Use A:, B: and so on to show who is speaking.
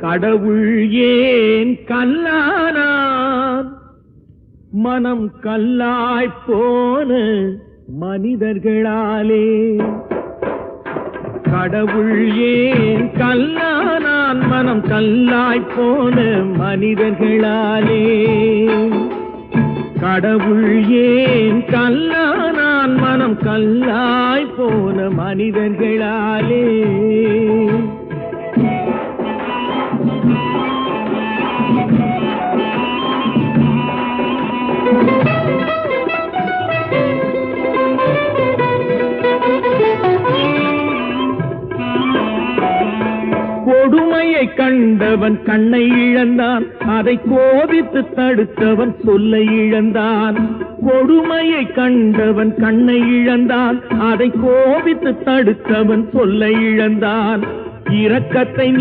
A: கடவுள் ஏன் கல்லானான்? மனம் கல்லாய்ப் போன மனிதர்களாலே. கடவுள் ஏன் கல்லானான்? மனம் கல்லாய்ப் போன மனிதர்களாலே. கடவுள் ஏன் கல்லானான்? மனம் கல்லாய்ப் போன மனிதர்களாலே. கொடுமையை கண்டவன் கண்ணை இழந்தான், அதை கோபித்து தடுத்தவன் சொல்லை இழந்தான். கொடுமையை கண்டவன் கண்ணை இழந்தான், அதை கோபித்து தடுத்தவன் சொல்லை இழந்தான். இரக்கத்தை